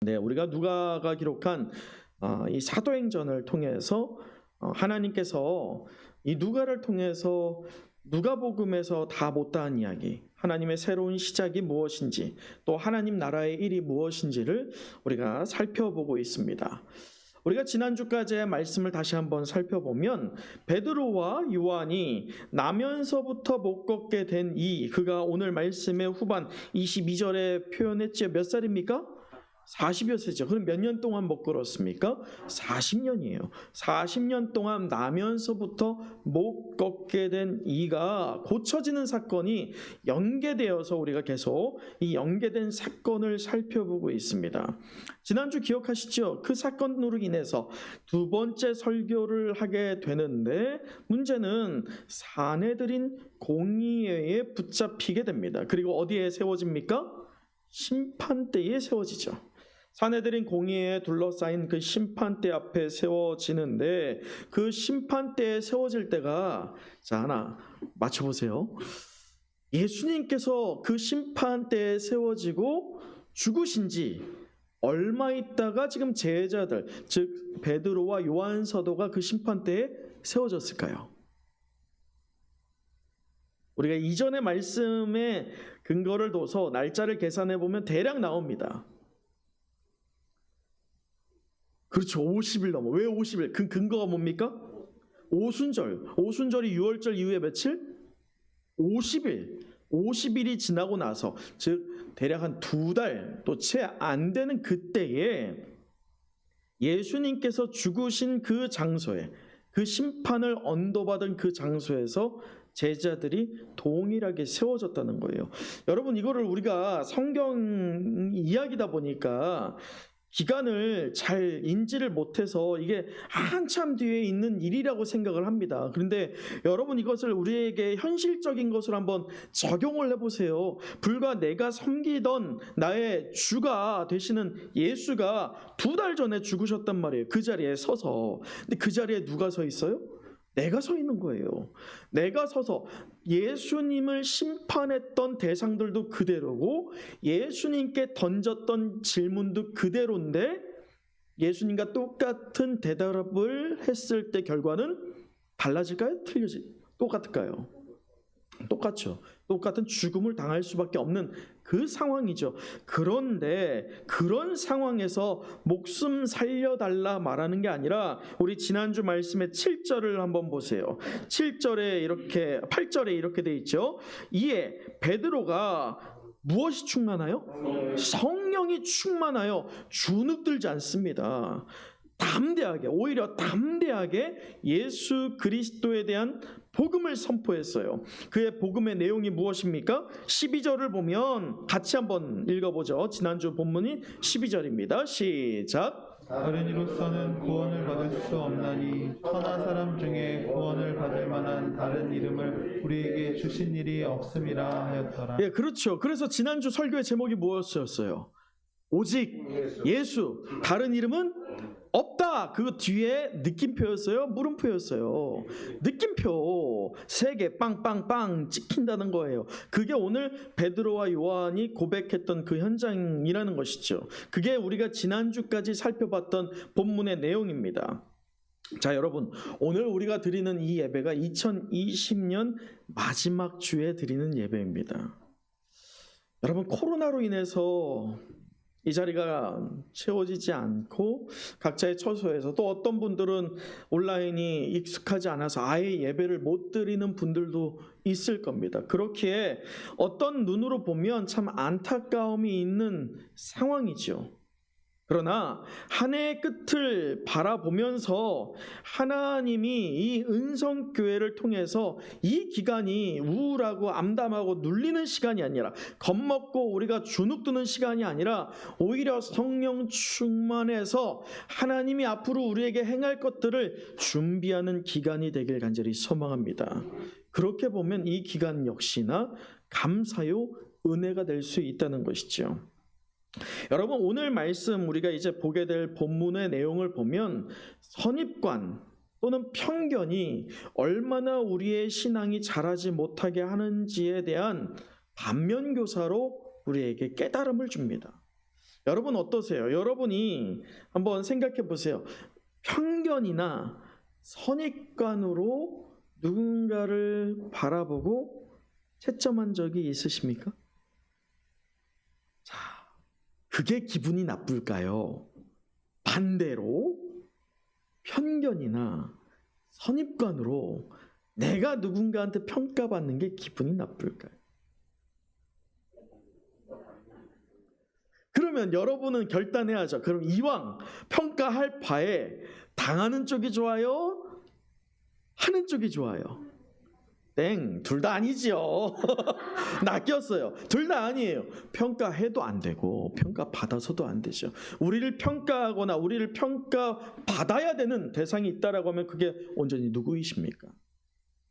네, 우리가 누가가 기록한 이 사도행전을 통해서 하나님께서 이 누가를 통해서 누가복음에서 다 못다한 이야기, 하나님의 새로운 시작이 무엇인지, 또 하나님 나라의 일이 무엇인지를 우리가 살펴보고 있습니다. 우리가 지난주까지의 말씀을 다시 한번 살펴보면 베드로와 요한이 나면서부터 못 걷게 된 그가 오늘 말씀의 후반 22절에 표현했죠. 몇 살입니까? 40여 세죠. 그럼 몇 년 동안 못 걸었습니까? 40년이에요. 40년 동안 나면서부터 못 걷게 된 이가 고쳐지는 사건이 연계되어서 우리가 계속 이 연계된 사건을 살펴보고 있습니다. 지난주 기억하시죠? 그 사건으로 인해서 두 번째 설교를 하게 되는데 문제는 사내들인 공의회에 붙잡히게 됩니다. 그리고 어디에 세워집니까? 심판대에 세워지죠. 사내들인 공의회에 둘러싸인 그 심판대 앞에 세워지는데 그 심판대에 세워질 때가 자 하나 맞춰보세요. 예수님께서 그 심판대에 세워지고 죽으신 지 얼마 있다가 지금 제자들 즉 베드로와 요한 사도가 그 심판대에 세워졌을까요? 우리가 이전의 말씀에 근거를 둬서 날짜를 계산해 보면 대략 나옵니다. 그렇죠. 50일 넘어. 왜 50일? 그 근거가 뭡니까? 오순절. 오순절이 6월절 이후에 며칠? 50일. 50일이 지나고 나서 즉 대략 한 2달 또 채 안 되는 그때에 예수님께서 죽으신 그 장소에 그 심판을 언도받은 그 장소에서 제자들이 동일하게 세워졌다는 거예요. 여러분 이거를 우리가 성경 이야기다 보니까 기간을 잘 인지를 못해서 이게 한참 뒤에 있는 일이라고 생각을 합니다. 그런데 여러분 이것을 우리에게 현실적인 것을 한번 적용을 해보세요. 불과 내가 섬기던 나의 주가 되시는 예수가 2달 전에 죽으셨단 말이에요. 그 자리에 서서. 근데 그 자리에 누가 서 있어요? 내가 서 있는 거예요. 내가 서서 예수님을 심판했던 대상들도 그대로고 예수님께 던졌던 질문도 그대로인데 예수님과 똑같은 대답을 했을 때 결과는 달라질까요? 똑같을까요? 똑같죠. 똑같은 죽음을 당할 수밖에 없는 그 상황이죠. 그런데 그런 상황에서 목숨 살려달라 말하는 게 아니라 우리 지난주 말씀의 7절을 한번 보세요. 8절에 이렇게 돼 있죠. 이에 베드로가 무엇이 충만하여? 성령이 충만하여 주눅들지 않습니다. 오히려 담대하게 예수 그리스도에 대한 복음을 선포했어요. 그의 복음의 내용이 무엇입니까? 12절을 보면 같이 한번 읽어보죠. 지난주 본문이 12절입니다. 시작. 다른 이로서는 구원을 받을 수 없나니 천하 사람 중에 구원을 받을 만한 다른 이름을 우리에게 주신 일이 없음이라 하였더라. 예, 그렇죠. 그래서 지난주 설교의 제목이 무엇이었어요? 오직 예수, 다른 이름은 없다. 그 뒤에 느낌표였어요? 물음표였어요? 느낌표 3개 빵빵빵 찍힌다는 거예요. 그게 오늘 베드로와 요한이 고백했던 그 현장이라는 것이죠. 그게 우리가 지난주까지 살펴봤던 본문의 내용입니다. 자, 여러분, 오늘 우리가 드리는 이 예배가 2020년 마지막 주에 드리는 예배입니다. 여러분, 코로나로 인해서 이 자리가 채워지지 않고 각자의 처소에서 또 어떤 분들은 온라인이 익숙하지 않아서 아예 예배를 못 드리는 분들도 있을 겁니다. 그렇기에 어떤 눈으로 보면 참 안타까움이 있는 상황이죠. 그러나 한 해의 끝을 바라보면서 하나님이 이 은성교회를 통해서 이 기간이 우울하고 암담하고 눌리는 시간이 아니라 겁먹고 우리가 주눅드는 시간이 아니라 오히려 성령 충만해서 하나님이 앞으로 우리에게 행할 것들을 준비하는 기간이 되길 간절히 소망합니다. 그렇게 보면 이 기간 역시나 감사요 은혜가 될 수 있다는 것이죠. 여러분 오늘 말씀 우리가 이제 보게 될 본문의 내용을 보면 선입관 또는 편견이 얼마나 우리의 신앙이 자라지 못하게 하는지에 대한 반면교사로 우리에게 깨달음을 줍니다. 여러분 어떠세요? 여러분이 한번 생각해 보세요. 편견이나 선입관으로 누군가를 바라보고 채점한 적이 있으십니까? 자, 그게 기분이 나쁠까요? 반대로 편견이나 선입관으로 내가 누군가한테 평가받는 게 기분이 나쁠까요? 그러면 여러분은 결단해야죠. 그럼 이왕 평가할 바에 당하는 쪽이 좋아요? 하는 쪽이 좋아요? 땡, 둘 다 아니지요. 낚였어요. 둘 다 아니에요. 평가해도 안 되고 평가받아서도 안 되죠. 우리를 평가하거나 우리를 평가받아야 되는 대상이 있다라고 하면 그게 온전히 누구이십니까?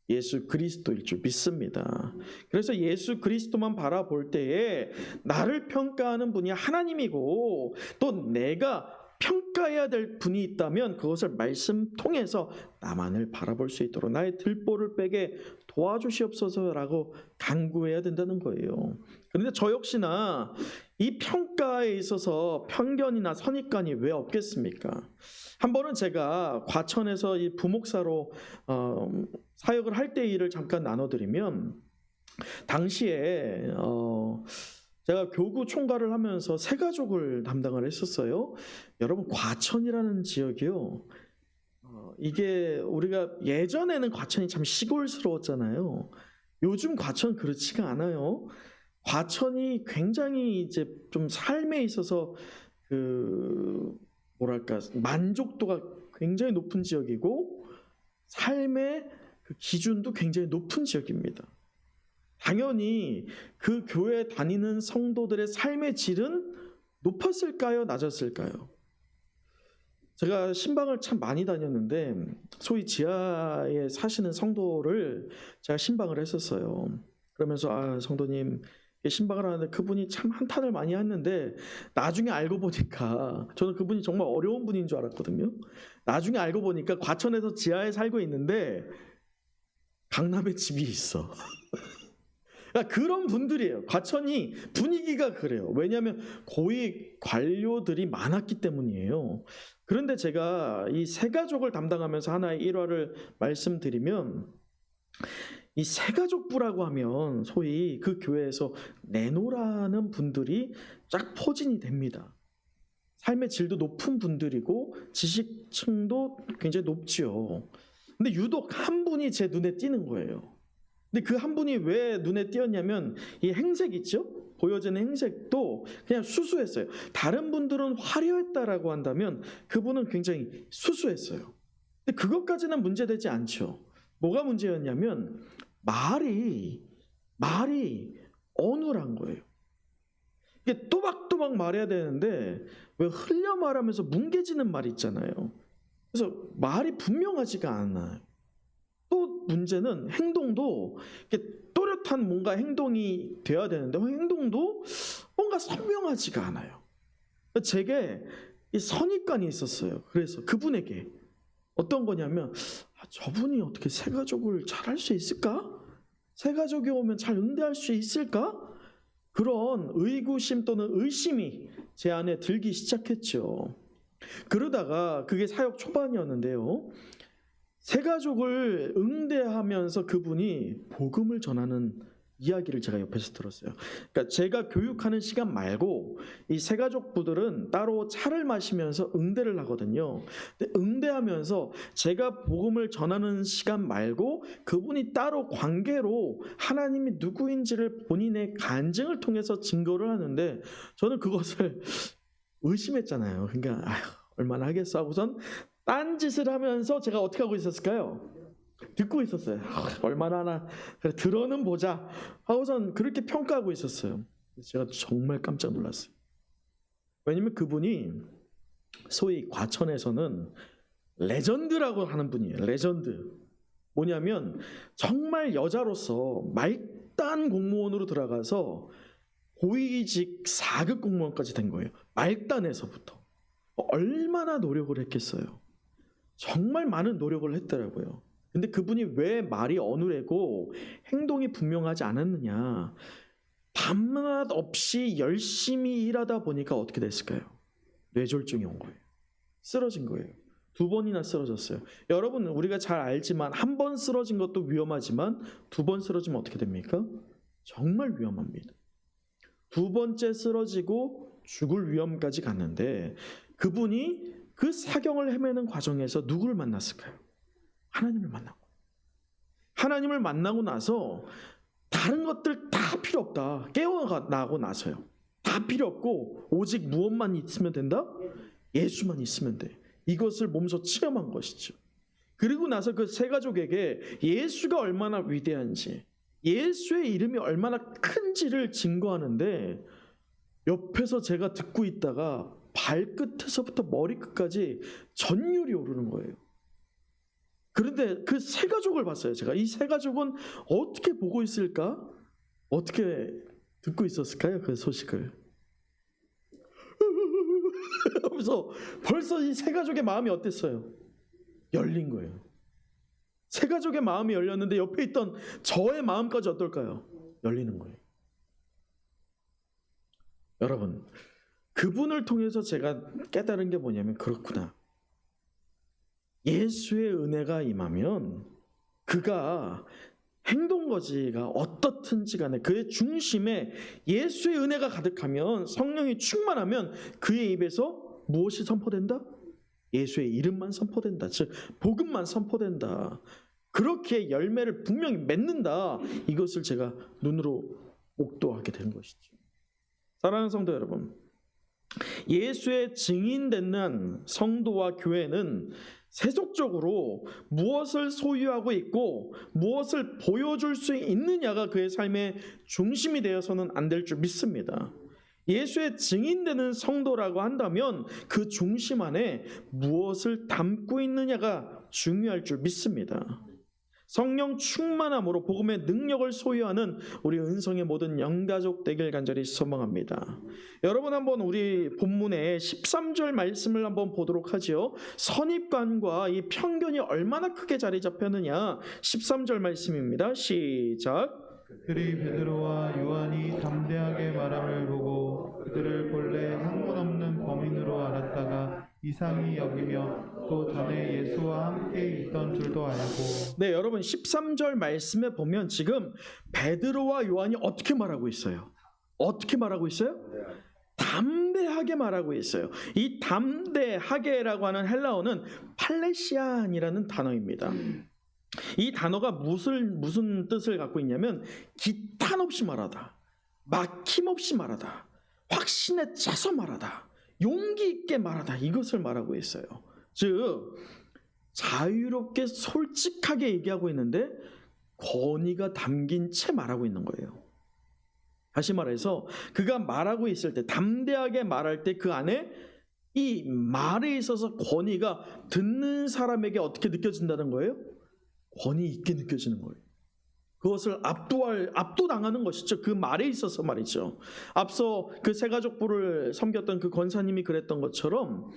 예수 그리스도일 줄 믿습니다. 그래서 예수 그리스도만 바라볼 때에 나를 평가하는 분이 하나님이고 또 내가 평가해야 될 분이 있다면 그것을 말씀 통해서 나만을 바라볼 수 있도록 나의 들보를 빼게 도와주시옵소서라고 간구해야 된다는 거예요. 그런데 저 역시나 이 평가에 있어서 편견이나 선입관이 왜 없겠습니까? 한 번은 제가 과천에서 이 부목사로 사역을 할 때 일을 잠깐 나눠드리면 당시에 제가 교구 총괄을 하면서 새가족을 담당을 했었어요. 여러분 과천이라는 지역이요. 이게 우리가 예전에는 과천이 참 시골스러웠잖아요. 요즘 과천 그렇지가 않아요. 과천이 굉장히 이제 좀 삶에 있어서 뭐랄까 만족도가 굉장히 높은 지역이고 삶의 그 기준도 굉장히 높은 지역입니다. 당연히 그 교회 다니는 성도들의 삶의 질은 높았을까요? 낮았을까요? 제가 신방을 참 많이 다녔는데 소위 지하에 사시는 성도를 제가 신방을 했었어요. 그러면서 성도님 신방을 하는데 그분이 참 한탄을 많이 했는데 나중에 알고 보니까 저는 그분이 정말 어려운 분인 줄 알았거든요. 나중에 알고 보니까 과천에서 지하에 살고 있는데 강남에 집이 있어. 그러니까 그런 분들이에요. 과천이 분위기가 그래요. 왜냐하면 고위 관료들이 많았기 때문이에요. 그런데 제가 이 새가족을 담당하면서 하나의 일화를 말씀드리면 이 새가족부라고 하면 소위 그 교회에서 내노라는 분들이 쫙 포진이 됩니다. 삶의 질도 높은 분들이고 지식층도 굉장히 높지요. 근데 유독 한 분이 제 눈에 띄는 거예요. 근데 그 한 분이 왜 눈에 띄었냐면 이 행색 있죠? 보여지는 행색도 그냥 수수했어요. 다른 분들은 화려했다라고 한다면 그분은 굉장히 수수했어요. 근데 그것까지는 문제되지 않죠. 뭐가 문제였냐면 말이 어눌한 거예요. 이게 또박또박 말해야 되는데 왜 흘려 말하면서 뭉개지는 말이 있잖아요. 그래서 말이 분명하지가 않아요. 또 문제는 행동도 이렇게 또렷한 뭔가 행동이 돼야 되는데 행동도 뭔가 선명하지가 않아요. 제게 이 선입관이 있었어요. 그래서 그분에게 어떤 거냐면 저분이 어떻게 새가족을 잘할 수 있을까? 새가족이 오면 잘 응대할 수 있을까? 그런 의구심 또는 의심이 제 안에 들기 시작했죠. 그러다가 그게 사역 초반이었는데요. 새가족을 응대하면서 그분이 복음을 전하는 이야기를 제가 옆에서 들었어요. 그러니까 제가 교육하는 시간 말고 이 새가족부들은 따로 차를 마시면서 응대를 하거든요. 근데 응대하면서 제가 복음을 전하는 시간 말고 그분이 따로 관계로 하나님이 누구인지를 본인의 간증을 통해서 증거를 하는데 저는 그것을 의심했잖아요. 그러니까 얼마나 하겠어 하고선 딴짓을 하면서 제가 어떻게 하고 있었을까요? 듣고 있었어요. 얼마나 하나 들어는 보자 하고선 그렇게 평가하고 있었어요. 제가 정말 깜짝 놀랐어요. 왜냐면 그분이 소위 과천에서는 레전드라고 하는 분이에요. 레전드. 뭐냐면 정말 여자로서 말단 공무원으로 들어가서 고위직 4급 공무원까지 된 거예요. 말단에서부터. 얼마나 노력을 했겠어요. 정말 많은 노력을 했더라고요. 근데 그분이 왜 말이 어눌하고 행동이 분명하지 않았느냐. 밤낮 없이 열심히 일하다 보니까 어떻게 됐을까요? 뇌졸중이 온 거예요. 쓰러진 거예요. 2번이나 쓰러졌어요. 여러분, 우리가 잘 알지만 한 번 쓰러진 것도 위험하지만 2번 쓰러지면 어떻게 됩니까? 정말 위험합니다. 2번째 쓰러지고 죽을 위험까지 갔는데 그분이 그 사경을 헤매는 과정에서 누구를 만났을까요? 하나님을 만나고. 하나님을 만나고 나서 다른 것들 다 필요 없다. 깨어나고 나서요. 다 필요 없고 오직 무엇만 있으면 된다? 예수만 있으면 돼. 이것을 몸소 체험한 것이죠. 그리고 나서 그 세 가족에게 예수가 얼마나 위대한지, 예수의 이름이 얼마나 큰지를 증거하는데 옆에서 제가 듣고 있다가 발끝에서부터 머리끝까지 전율이 오르는 거예요. 그런데 그 세 가족을 봤어요. 제가 이 세 가족은 어떻게 보고 있을까? 어떻게 듣고 있었을까요? 그 소식을. 그래서 벌써 이 세 가족의 마음이 어땠어요? 열린 거예요. 세 가족의 마음이 열렸는데 옆에 있던 저의 마음까지 어떨까요? 열리는 거예요. 여러분, 그분을 통해서 제가 깨달은 게 뭐냐면 그렇구나. 예수의 은혜가 임하면 그가 행동거지가 어떻든지 간에 그의 중심에 예수의 은혜가 가득하면, 성령이 충만하면 그의 입에서 무엇이 선포된다? 예수의 이름만 선포된다. 즉 복음만 선포된다. 그렇게 열매를 분명히 맺는다. 이것을 제가 눈으로 목도하게 된 것이죠. 사랑하는 성도 여러분, 예수의 증인되는 성도와 교회는 세속적으로 무엇을 소유하고 있고 무엇을 보여줄 수 있느냐가 그의 삶의 중심이 되어서는 안 될 줄 믿습니다. 예수의 증인되는 성도라고 한다면 그 중심 안에 무엇을 담고 있느냐가 중요할 줄 믿습니다. 성령 충만함으로 복음의 능력을 소유하는 우리 은성의 모든 영가족 되길 간절히 소망합니다. 여러분, 한번 우리 본문의 13절 말씀을 한번 보도록 하죠. 선입관과 이 편견이 얼마나 크게 자리 잡혔느냐. 13절 말씀입니다. 시작. 그들이 베드로와 요한이 담대하게 말함을 보고 그들을 본래 학문 없는 범인으로 알았다가 이상히 여기며 또 전에 예수와 함께 있던 줄도 알고. 네, 여러분 13절 말씀에 보면 지금 베드로와 요한이 어떻게 말하고 있어요? 어떻게 말하고 있어요? 담대하게 말하고 있어요. 이 담대하게라고 하는 헬라어는 팔레시안이라는 단어입니다. 이 단어가 무슨 뜻을 갖고 있냐면 기탄 없이 말하다, 막힘없이 말하다, 확신에 차서 말하다, 용기 있게 말하다, 이것을 말하고 있어요. 즉 자유롭게 솔직하게 얘기하고 있는데 권위가 담긴 채 말하고 있는 거예요. 다시 말해서 그가 말하고 있을 때, 담대하게 말할 때 그 안에 이 말에 있어서 권위가 듣는 사람에게 어떻게 느껴진다는 거예요? 권위 있게 느껴지는 거예요. 그것을 압도당하는 것이죠. 그 말에 있어서 말이죠. 앞서 그 세가족부를 섬겼던 그 권사님이 그랬던 것처럼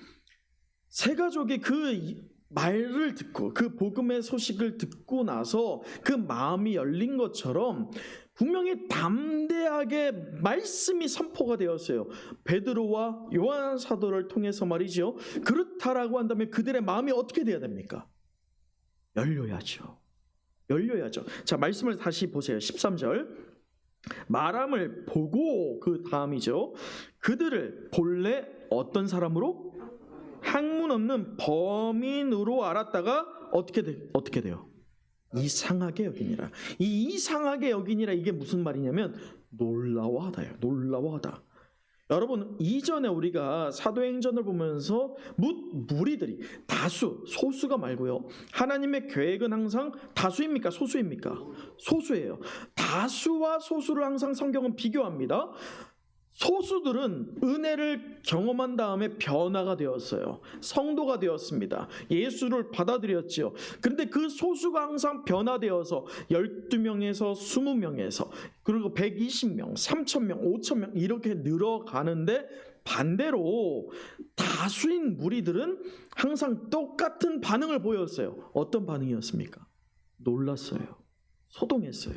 세가족이 그 말을 듣고 그 복음의 소식을 듣고 나서 그 마음이 열린 것처럼 분명히 담대하게 말씀이 선포가 되었어요. 베드로와 요한 사도를 통해서 말이죠. 그렇다라고 한다면 그들의 마음이 어떻게 돼야 됩니까? 열려야죠. 열려야죠. 자, 말씀을 다시 보세요. 13절. 말함을 보고, 그 다음이죠. 그들을 본래 어떤 사람으로? 학문 없는 범인으로 알았다가 어떻게 돼요? 이상하게 여기니라. 이 이상하게 여기니라, 이게 무슨 말이냐면 놀라워하다예요. 놀라워하다. 여러분, 이전에 우리가 사도행전을 보면서 무리들이 다수, 소수가 말고요. 하나님의 계획은 항상 다수입니까? 소수입니까? 소수예요. 다수와 소수를 항상 성경은 비교합니다. 소수들은 은혜를 경험한 다음에 변화가 되었어요. 성도가 되었습니다. 예수를 받아들였지요. 그런데 그 소수가 항상 변화되어서 12명에서 20명에서 그리고 120명, 3,000명, 5,000명 이렇게 늘어가는데, 반대로 다수인 무리들은 항상 똑같은 반응을 보였어요. 어떤 반응이었습니까? 놀랐어요. 소동했어요.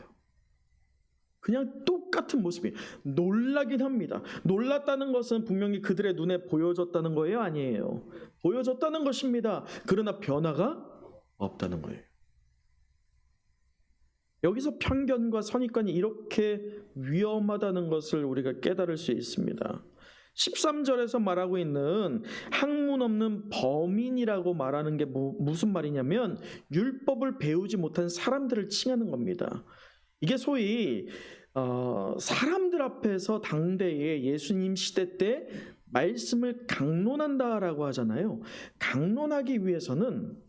그냥 똑같은 모습이 놀라긴 합니다. 놀랐다는 것은 분명히 그들의 눈에 보여졌다는 거예요? 아니에요. 보여졌다는 것입니다. 그러나 변화가 없다는 거예요. 여기서 편견과 선입관이 이렇게 위험하다는 것을 우리가 깨달을 수 있습니다. 13절에서 말하고 있는 학문 없는 범인이라고 말하는 게 무슨 말이냐면 율법을 배우지 못한 사람들을 칭하는 겁니다. 이게 소위 사람들 앞에서 당대에 예수님 시대 때 말씀을 강론한다라고 하잖아요. 강론하기 위해서는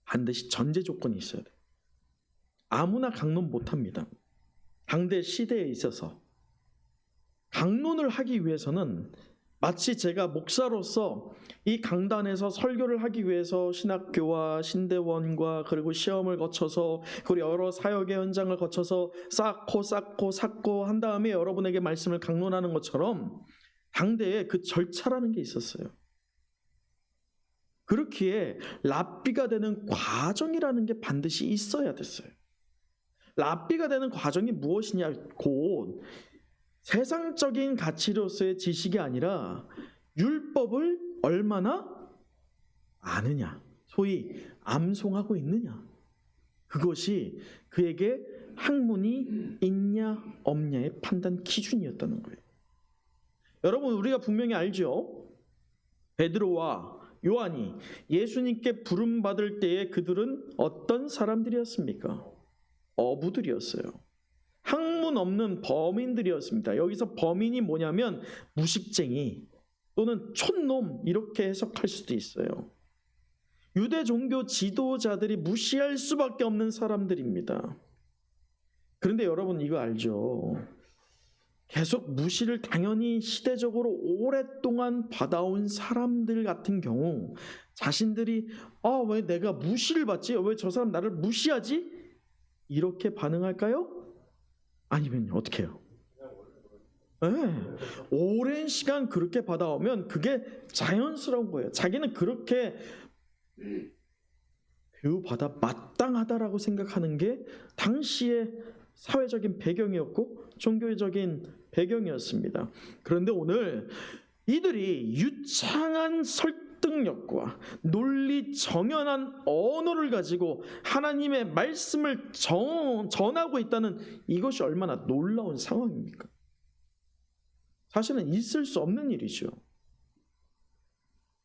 반드시 전제 조건이 있어야 돼요. 아무나 강론 못합니다. 당대 시대에 있어서 강론을 하기 위해서는 마치 제가 목사로서 이 강단에서 설교를 하기 위해서 신학교와 신대원과 그리고 시험을 거쳐서 그리고 여러 사역의 현장을 거쳐서 쌓고 한 다음에 여러분에게 말씀을 강론하는 것처럼 당대에 그 절차라는 게 있었어요. 그렇기에 랍비가 되는 과정이라는 게 반드시 있어야 됐어요. 랍비가 되는 과정이 무엇이냐? 곧 세상적인 가치로서의 지식이 아니라 율법을 얼마나 아느냐, 소위 암송하고 있느냐, 그것이 그에게 학문이 있냐 없냐의 판단 기준이었다는 거예요. 여러분, 우리가 분명히 알죠? 베드로와 요한이 예수님께 부름받을 때에 그들은 어떤 사람들이었습니까? 어부들이었어요. 학문 없는 범인들이었습니다. 여기서 범인이 뭐냐면 무식쟁이 또는 촌놈 이렇게 해석할 수도 있어요. 유대 종교 지도자들이 무시할 수밖에 없는 사람들입니다. 그런데 여러분 이거 알죠? 계속 무시를 당연히 시대적으로 오랫동안 받아온 사람들 같은 경우 자신들이 왜 내가 무시를 받지? 왜 저 사람 나를 무시하지? 이렇게 반응할까요? 아니면 어떻게 해요? 네. 오랜 시간 그렇게 받아오면 그게 자연스러운 거예요. 자기는 그렇게 배우받아 마땅하다라고 생각하는 게 당시의 사회적인 배경이었고 종교적인 배경이었습니다. 그런데 오늘 이들이 유창한 설득력과 논리 정연한 언어를 가지고 하나님의 말씀을 전하고 있다는 이것이 얼마나 놀라운 상황입니까? 사실은 있을 수 없는 일이죠.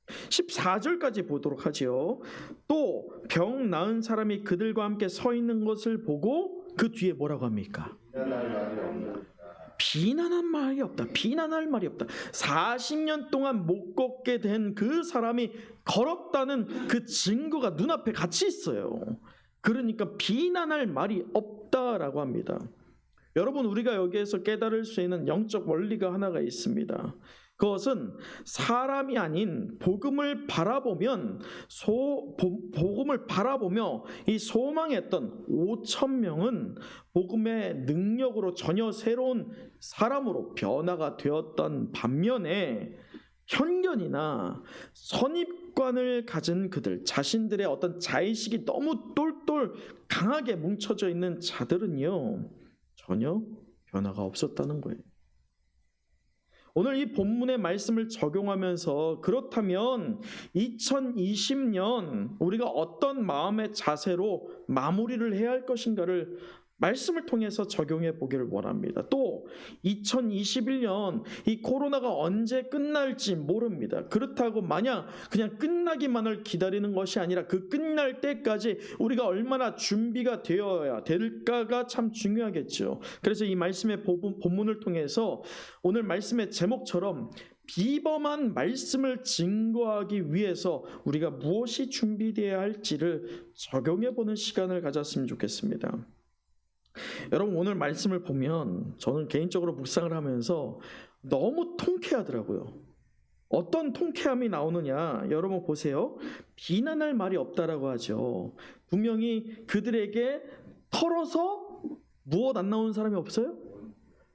14절까지 보도록 하지요. 또 병 나은 사람이 그들과 함께 서 있는 것을 보고 그 뒤에 뭐라고 합니까? 비난할 말이 없다. 40년 동안 못 걷게 된 그 사람이 걸었다는 그 증거가 눈앞에 같이 있어요. 그러니까 비난할 말이 없다라고 합니다. 여러분, 우리가 여기에서 깨달을 수 있는 영적 원리가 하나가 있습니다. 그것은 사람이 아닌 복음을 바라보며 이 소망했던 5,000명은 복음의 능력으로 전혀 새로운 사람으로 변화가 되었던 반면에 편견이나 선입관을 가진 그들, 자신들의 어떤 자의식이 너무 똘똘 강하게 뭉쳐져 있는 자들은요, 전혀 변화가 없었다는 거예요. 오늘 이 본문의 말씀을 적용하면서 그렇다면 2020년 우리가 어떤 마음의 자세로 마무리를 해야 할 것인가를 말씀을 통해서 적용해 보기를 원합니다. 또 2021년 이 코로나가 언제 끝날지 모릅니다. 그렇다고 마냥 그냥 끝나기만을 기다리는 것이 아니라 그 끝날 때까지 우리가 얼마나 준비가 되어야 될까가 참 중요하겠죠. 그래서 이 말씀의 본문을 통해서 오늘 말씀의 제목처럼 비범한 말씀을 증거하기 위해서 우리가 무엇이 준비되어야 할지를 적용해 보는 시간을 가졌으면 좋겠습니다. 여러분, 오늘 말씀을 보면 저는 개인적으로 묵상을 하면서 너무 통쾌하더라고요. 어떤 통쾌함이 나오느냐, 여러분 보세요. 비난할 말이 없다라고 하죠. 분명히 그들에게 털어서 무엇 안 나오는 사람이 없어요?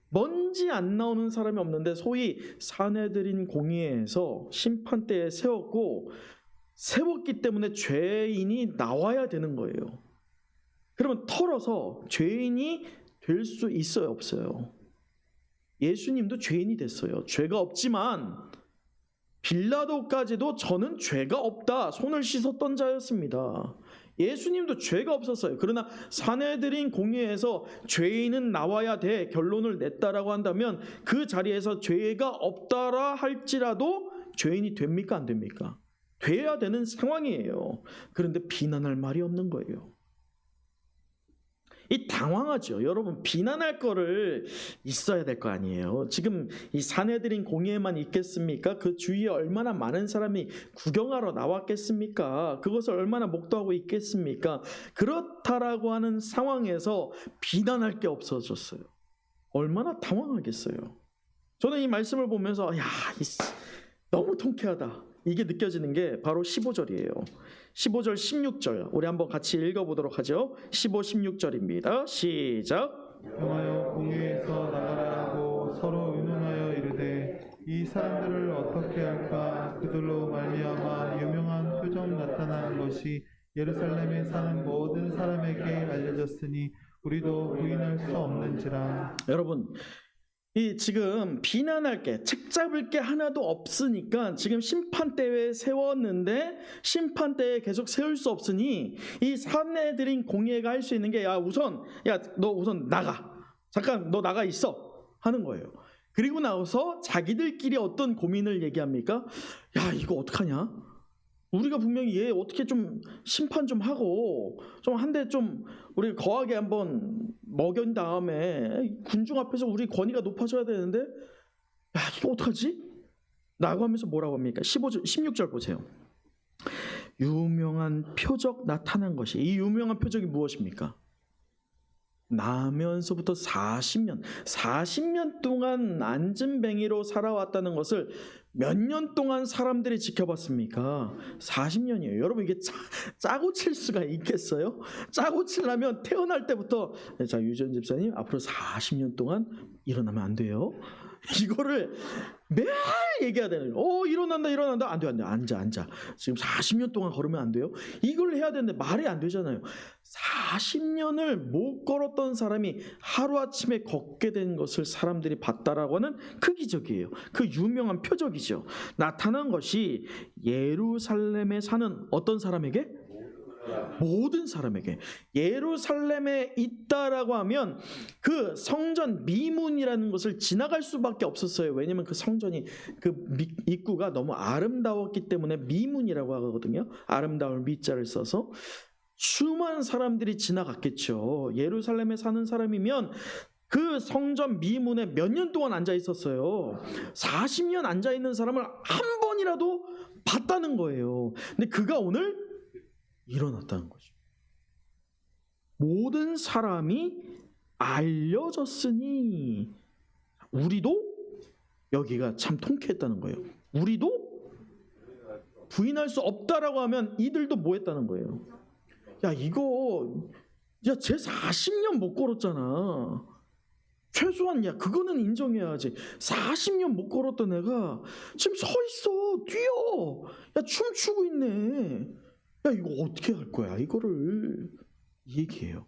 먼지 안 나오는 사람이 없는데 소위 사내들인 공의회에서 심판대에 세웠기 때문에 죄인이 나와야 되는 거예요. 그러면 털어서 죄인이 될 수 있어요, 없어요? 예수님도 죄인이 됐어요. 죄가 없지만 빌라도까지도 저는 죄가 없다 손을 씻었던 자였습니다. 예수님도 죄가 없었어요. 그러나 산헤드린 공회에서 죄인은 나와야 돼 결론을 냈다라고 한다면 그 자리에서 죄가 없다라 할지라도 죄인이 됩니까, 안 됩니까? 돼야 되는 상황이에요. 그런데 비난할 말이 없는 거예요. 이 당황하죠. 여러분, 비난할 거를 있어야 될 거 아니에요. 지금 이 산헤드린 공회에만 있겠습니까? 그 주위에 얼마나 많은 사람이 구경하러 나왔겠습니까? 그것을 얼마나 목도하고 있겠습니까? 그렇다라고 하는 상황에서 비난할 게 없어졌어요. 얼마나 당황하겠어요. 저는 이 말씀을 보면서 너무 통쾌하다. 이게 느껴지는 게 바로 15절이에요. 15절, 16절 우리 한번 같이 읽어보도록 하죠. 15, 16절입니다. 시작. 평하여 공회에서 나가라 하고 서로 의논하여 이르되 이 사람들을 어떻게 할까? 그들로 말미암아 유명한 표정 나타나는 것이 예루살렘에 사는 모든 사람에게 알려졌으니 우리도 부인할 수 없는지라. 여러분, 이 지금 비난할 게, 책잡을 게 하나도 없으니까 지금 심판대에 세웠는데 심판대에 계속 세울 수 없으니 이 산헤드린 공회가 할 수 있는 게 너 우선 나가. 잠깐 너 나가 있어 하는 거예요. 그리고 나서 자기들끼리 어떤 고민을 얘기합니까? 이거 어떡하냐? 우리가 분명히 얘 어떻게 좀 심판 좀 하고 좀 한 대 좀 우리 거하게 한번 먹인 다음에 군중 앞에서 우리 권위가 높아져야 되는데 이거 어떡하지? 라고 하면서 뭐라고 합니까? 15절, 16절 보세요. 유명한 표적 나타난 것이, 이 유명한 표적이 무엇입니까? 나면서부터 40년 동안 안진뱅이로 살아왔다는 것을 몇 년 동안 사람들이 지켜봤습니까? 40년이에요. 여러분, 이게 짜고 칠 수가 있겠어요? 짜고 치려면 태어날 때부터 유전 집사님 앞으로 40년 동안 일어나면 안 돼요. 이거를 매일 얘기해야 되는 거예요. 일어난다. 안 돼. 앉아. 지금 40년 동안 걸으면 안 돼요. 이걸 해야 되는데 말이 안 되잖아요. 40년을 못 걸었던 사람이 하루아침에 걷게 된 것을 사람들이 봤다라고 하는 그 기적이에요. 그 유명한 표적이죠. 나타난 것이 예루살렘에 사는 어떤 사람에게? 모든 사람에게. 예루살렘에 있다라고 하면 그 성전 미문이라는 것을 지나갈 수밖에 없었어요. 왜냐하면 그 성전이 그 입구가 너무 아름다웠기 때문에 미문이라고 하거든요. 아름다울 미자를 써서 수많은 사람들이 지나갔겠죠. 예루살렘에 사는 사람이면 그 성전 미문에 몇 년 동안 앉아 있었어요. 40년 앉아 있는 사람을 한 번이라도 봤다는 거예요. 근데 그가 오늘 일어났다는 거죠. 모든 사람이 알려졌으니 우리도, 여기가 참 통쾌했다는 거예요. 우리도 부인할 수 없다라고 하면 이들도 뭐 했다는 거예요? 쟤 40년 못 걸었잖아. 최소한 그거는 인정해야지. 40년 못 걸었던 애가 지금 서 있어. 뛰어. 춤추고 있네. 이거 어떻게 할 거야? 이거를 얘기해요.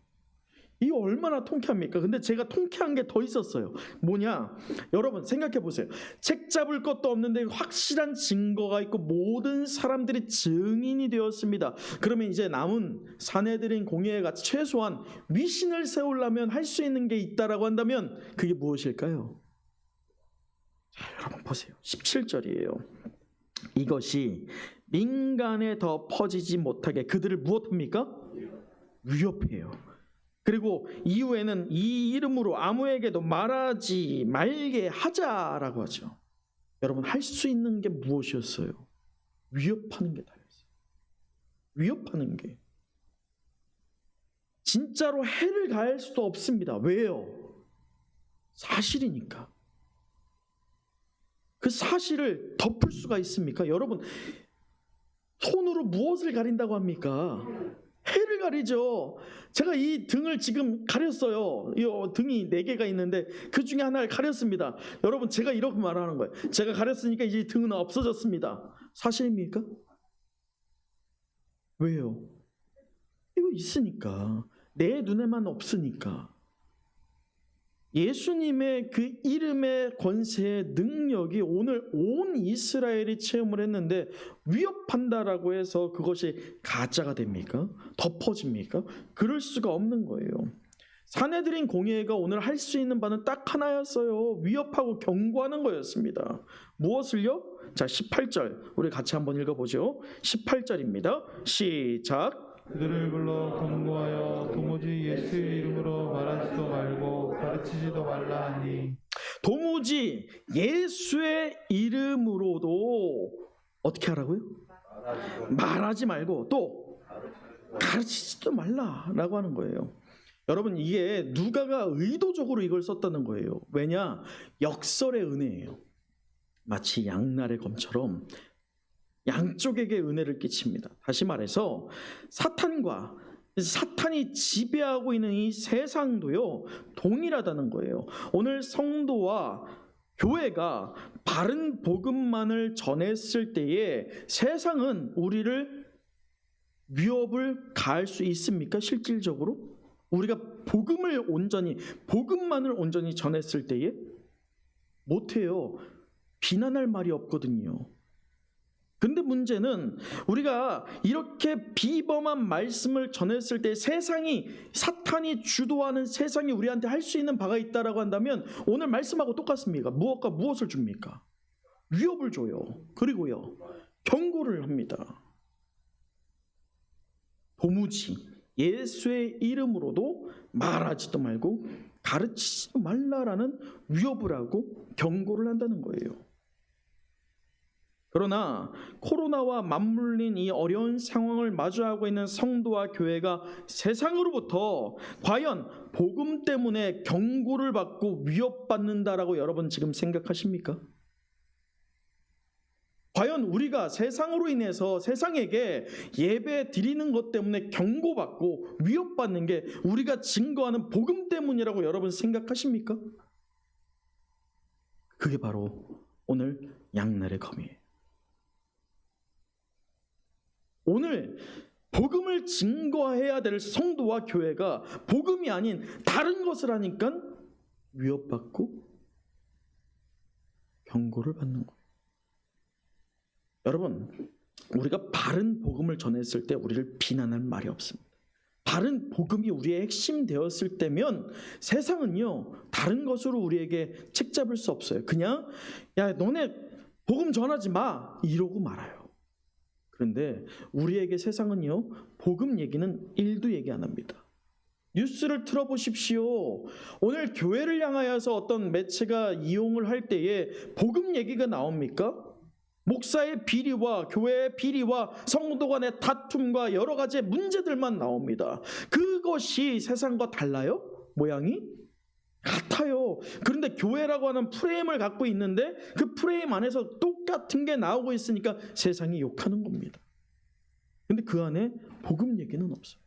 이거 얼마나 통쾌합니까? 근데 제가 통쾌한 게 더 있었어요. 뭐냐? 여러분 생각해 보세요. 책 잡을 것도 없는데 확실한 증거가 있고 모든 사람들이 증인이 되었습니다. 그러면 이제 남은 산헤드린 공회가 최소한 위신을 세우려면 할 수 있는 게 있다라고 한다면 그게 무엇일까요? 자, 여러분 보세요. 17절이에요. 이것이 민간에 더 퍼지지 못하게 그들을 무엇합니까? 위협해요. 그리고 이후에는 이 이름으로 아무에게도 말하지 말게 하자라고 하죠. 여러분, 할 수 있는 게 무엇이었어요? 위협하는 게 다였어요. 위협하는 게. 진짜로 해를 가할 수도 없습니다. 왜요? 사실이니까. 그 사실을 덮을 수가 있습니까? 여러분, 손으로 무엇을 가린다고 합니까? 해를 가리죠. 제가 이 등을 지금 가렸어요. 이 등이 4개가 있는데 그 중에 하나를 가렸습니다. 여러분, 제가 이렇게 말하는 거예요. 제가 가렸으니까 이제 등은 없어졌습니다. 사실입니까? 왜요? 이거 있으니까. 내 눈에만 없으니까. 예수님의 그 이름의 권세의 능력이 오늘 온 이스라엘이 체험을 했는데 위협한다라고 해서 그것이 가짜가 됩니까? 덮어집니까? 그럴 수가 없는 거예요. 산헤드린 공회가 오늘 할 수 있는 바는 딱 하나였어요. 위협하고 경고하는 거였습니다. 무엇을요? 자, 18절 우리 같이 한번 읽어보죠. 18절입니다. 시작. 그들을 불러 권고하여 도무지 예수의 이름으로 말하지도 말고 가르치지도 말라 하니 도무지 예수의 이름으로도 어떻게 하라고요? 말하지 말고 또 가르치지도 말라라고 하는 거예요. 여러분, 이게 누가가 의도적으로 이걸 썼다는 거예요. 왜냐? 역설의 은혜예요. 마치 양날의 검처럼 양쪽에게 은혜를 끼칩니다. 다시 말해서 사탄이 지배하고 있는 이 세상도요 동일하다는 거예요. 오늘 성도와 교회가 바른 복음만을 전했을 때에 세상은 우리를 위협을 가할 수 있습니까? 실질적으로? 우리가 복음만을 온전히 전했을 때에 못해요. 비난할 말이 없거든요. 근데 문제는 우리가 이렇게 비범한 말씀을 전했을 때 사탄이 주도하는 세상이 우리한테 할 수 있는 바가 있다라고 한다면 오늘 말씀하고 똑같습니까? 무엇과 무엇을 줍니까? 위협을 줘요. 그리고요 경고를 합니다. 도무지 예수의 이름으로도 말하지도 말고 가르치지도 말라라는 위협을 하고 경고를 한다는 거예요. 그러나 코로나와 맞물린 이 어려운 상황을 마주하고 있는 성도와 교회가 세상으로부터 과연 복음 때문에 경고를 받고 위협받는다라고 여러분 지금 생각하십니까? 과연 우리가 세상으로 인해서 세상에게 예배 드리는 것 때문에 경고받고 위협받는 게 우리가 증거하는 복음 때문이라고 여러분 생각하십니까? 그게 바로 오늘 양날의 검이에요. 오늘 복음을 증거해야 될 성도와 교회가 복음이 아닌 다른 것을 하니까 위협받고 경고를 받는 거예요. 여러분, 우리가 바른 복음을 전했을 때 우리를 비난할 말이 없습니다. 바른 복음이 우리의 핵심 되었을 때면 세상은요 다른 것으로 우리에게 책잡을 수 없어요. 그냥 야 너네 복음 전하지 마 이러고 말아요. 그런데 우리에게 세상은요 복음 얘기는 1도 얘기 안 합니다. 뉴스를 틀어보십시오. 오늘 교회를 향하여서 어떤 매체가 이용을 할 때에 복음 얘기가 나옵니까? 목사의 비리와 교회의 비리와 성도 간의 다툼과 여러 가지의 문제들만 나옵니다. 그것이 세상과 달라요? 모양이? 같아요. 그런데 교회라고 하는 프레임을 갖고 있는데 그 프레임 안에서 똑같은 게 나오고 있으니까 세상이 욕하는 겁니다. 근데 그 안에 복음 얘기는 없어요.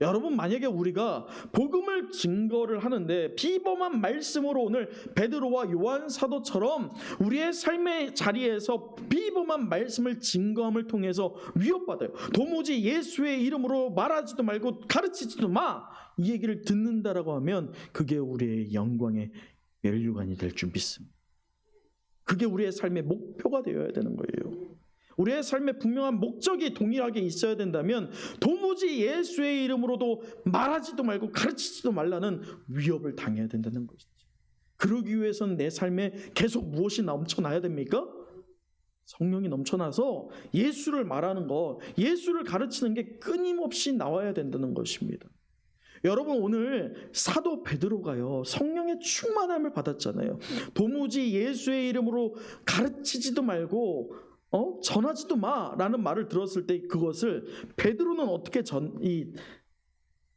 여러분, 만약에 우리가 복음을 증거를 하는데 비범한 말씀으로 오늘 베드로와 요한 사도처럼 우리의 삶의 자리에서 비범한 말씀을 증거함을 통해서 위협받아요. 도무지 예수의 이름으로 말하지도 말고 가르치지도 마! 이 얘기를 듣는다라고 하면 그게 우리의 영광의 면류관이 될 줄 믿습니다. 그게 우리의 삶의 목표가 되어야 되는 거예요. 우리의 삶의 분명한 목적이 동일하게 있어야 된다면 도무지 예수의 이름으로도 말하지도 말고 가르치지도 말라는 위협을 당해야 된다는 것이죠. 그러기 위해서는 내 삶에 계속 무엇이 넘쳐나야 됩니까? 성령이 넘쳐나서 예수를 말하는 것, 예수를 가르치는 게 끊임없이 나와야 된다는 것입니다. 여러분, 오늘 사도 베드로가요 성령의 충만함을 받았잖아요. 도무지 예수의 이름으로 가르치지도 말고 전하지도 마라는 말을 들었을 때 그것을 베드로는 어떻게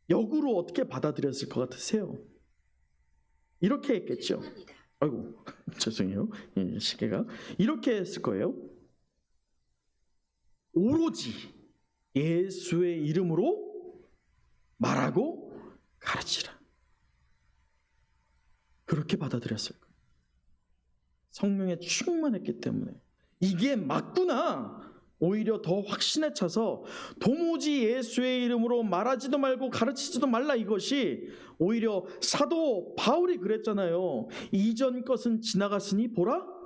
역으로 어떻게 받아들였을 것 같으세요? 이렇게 했겠죠. 아이고 죄송해요. 시계가 이렇게 했을 거예요. 오로지 예수의 이름으로 말하고 가르치라. 그렇게 받아들였을 거예요. 성령에 충만했기 때문에 이게 맞구나. 오히려 더 확신에 차서 도무지 예수의 이름으로 말하지도 말고 가르치지도 말라, 이것이 오히려 사도 바울이 그랬잖아요. 이전 것은 지나갔으니 보라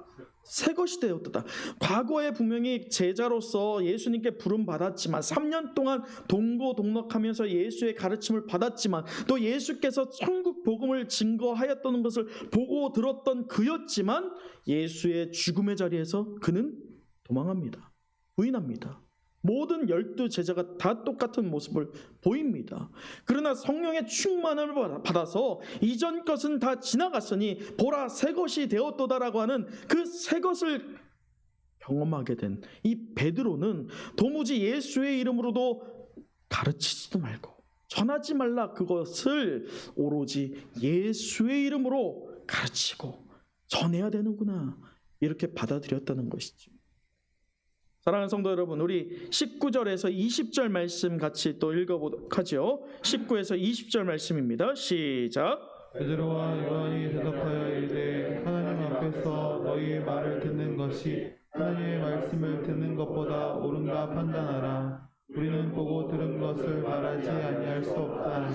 새 것이 되었다. 과거에 분명히 제자로서 예수님께 부름 받았지만 3년 동안 동고동락하면서 예수의 가르침을 받았지만 또 예수께서 천국 복음을 증거하였던 것을 보고 들었던 그였지만 예수의 죽음의 자리에서 그는 도망합니다. 부인합니다. 모든 12제자가 다 똑같은 모습을 보입니다. 그러나 성령의 충만함을 받아서 이전 것은 다 지나갔으니 보라 새 것이 되었도다라고 하는 그 새 것을 경험하게 된 이 베드로는 도무지 예수의 이름으로도 가르치지도 말고 전하지 말라, 그것을 오로지 예수의 이름으로 가르치고 전해야 되는구나, 이렇게 받아들였다는 것이죠. 사랑하는 성도 여러분, 우리 19절에서 20절 말씀 같이 또 읽어보도록 하죠. 19에서 20절 말씀입니다. 시작. 베드로와 요한이 대답하여 이르되 하나님 앞에서 너희의 말을 듣는 것이 하나님의 말씀을 듣는 것보다 옳은가 판단하라. 우리는 보고 들은 것을 말하지 아니할 수 없다.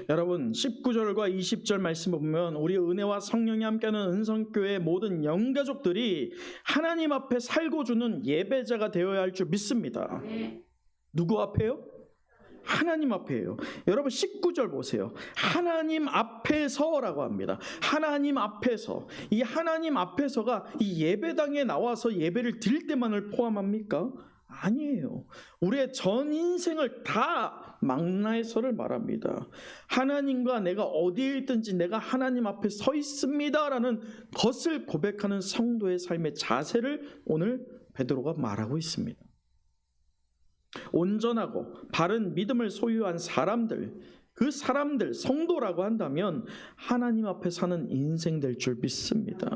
여러분, 19절과 20절 말씀 보면 우리 은혜와 성령이 함께하는 은성교회의 모든 영가족들이 하나님 앞에 살고 주는 예배자가 되어야 할 줄 믿습니다. 누구 앞에요? 하나님 앞에요. 여러분 19절 보세요. 하나님 앞에서라고 합니다. 하나님 앞에서. 이 하나님 앞에서가 이 예배당에 나와서 예배를 드릴 때만을 포함합니까? 아니에요. 우리의 전 인생을 다 망라해서를 말합니다. 하나님과 내가 어디에 있든지 내가 하나님 앞에 서 있습니다라는 것을 고백하는 성도의 삶의 자세를 오늘 베드로가 말하고 있습니다. 온전하고 바른 믿음을 소유한 사람들, 그 사람들, 성도라고 한다면 하나님 앞에 사는 인생 될 줄 믿습니다.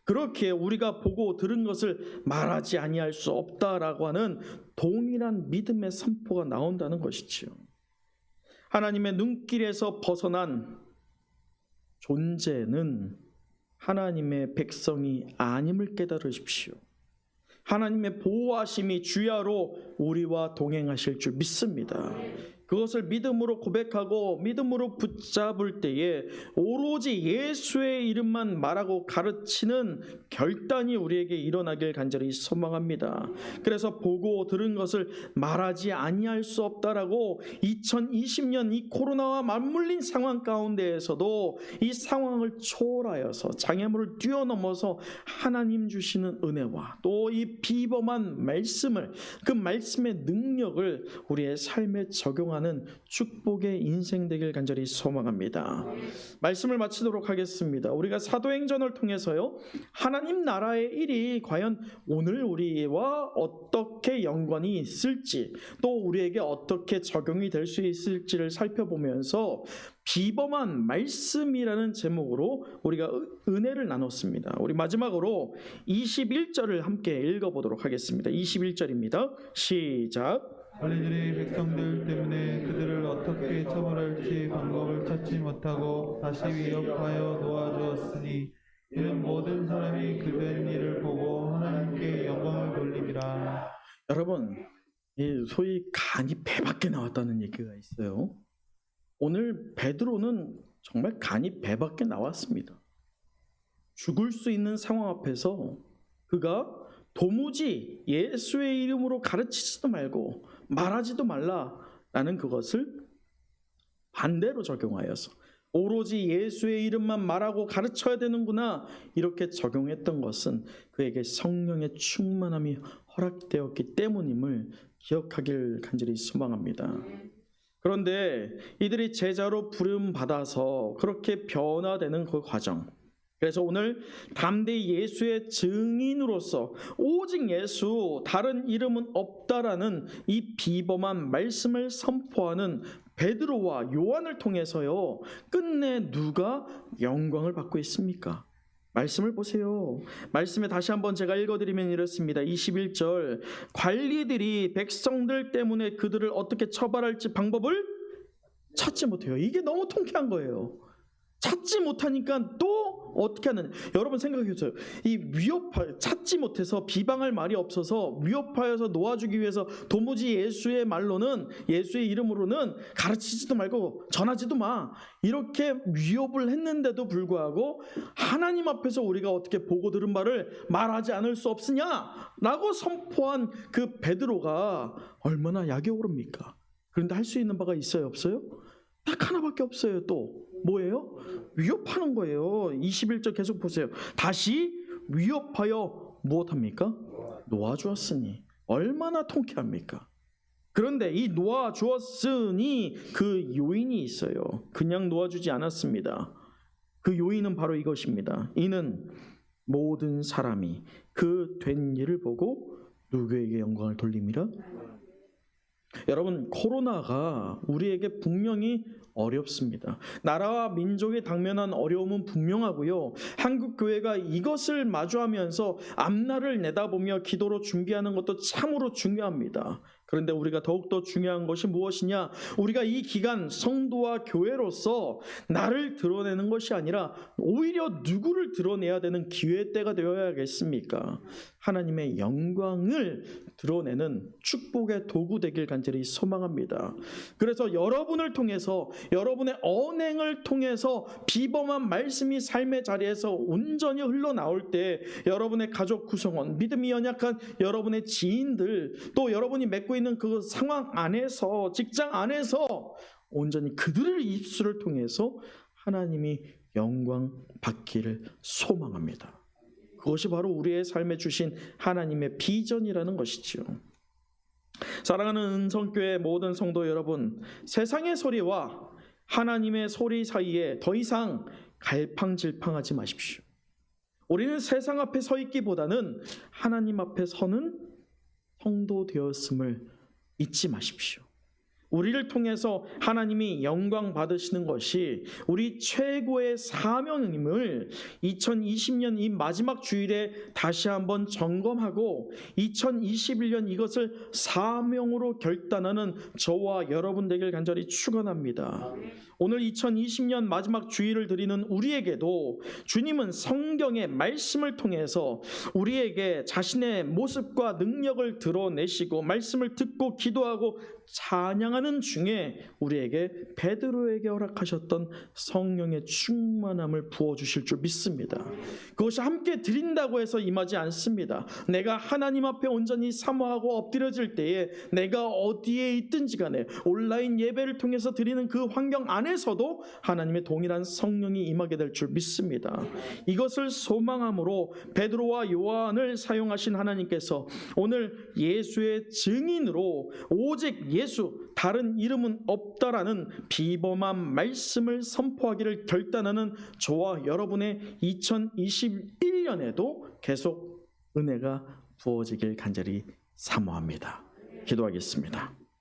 그렇게 우리가 보고 들은 것을 말하지 아니할 수 없다라고 하는 동일한 믿음의 선포가 나온다는 것이지요. 하나님의 눈길에서 벗어난 존재는 하나님의 백성이 아님을 깨달으십시오. 하나님의 보호하심이 주야로 우리와 동행하실 줄 믿습니다. 그것을 믿음으로 고백하고 믿음으로 붙잡을 때에 오로지 예수의 이름만 말하고 가르치는 결단이 우리에게 일어나길 간절히 소망합니다. 그래서 보고 들은 것을 말하지 아니할 수 없다라고 2020년 이 코로나와 맞물린 상황 가운데에서도 이 상황을 초월하여서 장애물을 뛰어넘어서 하나님 주시는 은혜와 또 이 비범한 말씀을, 그 말씀의 능력을 우리의 삶에 적용하는 축복의 인생 되길 간절히 소망합니다. 말씀을 마치도록 하겠습니다. 우리가 사도행전을 통해서요, 하나님 나라의 일이 과연 오늘 우리와 어떻게 연관이 있을지, 또 우리에게 어떻게 적용이 될 수 있을지를 살펴보면서 비범한 말씀이라는 제목으로 우리가 은혜를 나눴습니다. 우리 마지막으로 21절을 함께 읽어보도록 하겠습니다. 21절입니다. 시작. 관리들이 백성들 때문에 그들을 어떻게 처벌할지 방법을 찾지 못하고 다시 위협하여 놓아주었으니 이는 모든 사람이 그된 일을 보고 하나님께 영광을 돌리리라. 여러분, 소위 간이 배 밖에 나왔다는 얘기가 있어요. 오늘 베드로는 정말 간이 배 밖에 나왔습니다. 죽을 수 있는 상황 앞에서 그가 도무지 예수의 이름으로 가르치지도 말고 말하지도 말라라는 그것을 반대로 적용하여서 오로지 예수의 이름만 말하고 가르쳐야 되는구나, 이렇게 적용했던 것은 그에게 성령의 충만함이 허락되었기 때문임을 기억하길 간절히 소망합니다. 그런데 이들이 제자로 부름받아서 그렇게 변화되는 그 과정, 그래서 오늘 담대히 예수의 증인으로서 오직 예수, 다른 이름은 없다라는 이 비범한 말씀을 선포하는 베드로와 요한을 통해서요, 끝내 누가 영광을 받고 있습니까? 말씀을 보세요. 말씀에 다시 한번 제가 읽어드리면 이렇습니다. 21절, 관리들이 백성들 때문에 그들을 어떻게 처벌할지 방법을 찾지 못해요. 이게 너무 통쾌한 거예요. 찾지 못하니까 또 어떻게 하느냐. 여러분 생각해보세요. 이 찾지 못해서 비방할 말이 없어서 위협하여서 놓아주기 위해서 도무지 예수의 말로는, 예수의 이름으로는 가르치지도 말고 전하지도 마, 이렇게 위협을 했는데도 불구하고 하나님 앞에서 우리가 어떻게 보고 들은 바를 말하지 않을 수 없으냐라고 선포한 그 베드로가 얼마나 약이 오릅니까? 그런데 할 수 있는 바가 있어요, 없어요? 딱 하나밖에 없어요. 또 뭐예요? 위협하는 거예요. 21절 계속 보세요. 다시 위협하여 무엇합니까? 놓아주었으니. 얼마나 통쾌합니까? 그런데 이 놓아주었으니 그 요인이 있어요. 그냥 놓아주지 않았습니다. 그 요인은 바로 이것입니다. 이는 모든 사람이 그 된 일을 보고 누구에게 영광을 돌림이라? 여러분, 코로나가 우리에게 분명히 어렵습니다. 나라와 민족이 당면한 어려움은 분명하고요. 한국 교회가 이것을 마주하면서 앞날을 내다보며 기도로 준비하는 것도 참으로 중요합니다. 그런데 우리가 더욱더 중요한 것이 무엇이냐? 우리가 이 기간 성도와 교회로서 나를 드러내는 것이 아니라 오히려 누구를 드러내야 되는 기회 때가 되어야겠습니까? 하나님의 영광을 드러내는 축복의 도구 되길 간절히 소망합니다. 그래서 여러분을 통해서, 여러분의 언행을 통해서 비범한 말씀이 삶의 자리에서 온전히 흘러나올 때 여러분의 가족 구성원, 믿음이 연약한 여러분의 지인들, 또 여러분이 맺고 있는 그 상황 안에서, 직장 안에서 온전히 그들의 입술을 통해서 하나님이 영광 받기를 소망합니다. 그것이 바로 우리의 삶에 주신 하나님의 비전이라는 것이지요. 사랑하는 은성교회 모든 성도 여러분, 세상의 소리와 하나님의 소리 사이에 더 이상 갈팡질팡하지 마십시오. 우리는 세상 앞에 서 있기보다는 하나님 앞에 서는 성도 되었음을 잊지 마십시오. 우리를 통해서 하나님이 영광 받으시는 것이 우리 최고의 사명임을 2020년 이 마지막 주일에 다시 한번 점검하고 2021년 이것을 사명으로 결단하는 저와 여러분 되길 간절히 축원합니다. 오늘 2020년 마지막 주일을 드리는 우리에게도 주님은 성경의 말씀을 통해서 우리에게 자신의 모습과 능력을 드러내시고 말씀을 듣고 기도하고 찬양하는 중에 우리에게 베드로에게 허락하셨던 성령의 충만함을 부어주실 줄 믿습니다. 그것이 함께 드린다고 해서 임하지 않습니다. 내가 하나님 앞에 온전히 사모하고 엎드려질 때에 내가 어디에 있든지 간에 온라인 예배를 통해서 드리는 그 환경 안에서도 하나님의 동일한 성령이 임하게 될 줄 믿습니다. 이것을 소망함으로 베드로와 요한을 사용하신 하나님께서 오늘 예수의 증인으로 오직 예수, 다른 이름은 없다라는 비범한 말씀을 선포하기를 결단하는 저와 여러분의 2021년에도 계속 은혜가 부어지길 간절히 사모합니다. 기도하겠습니다.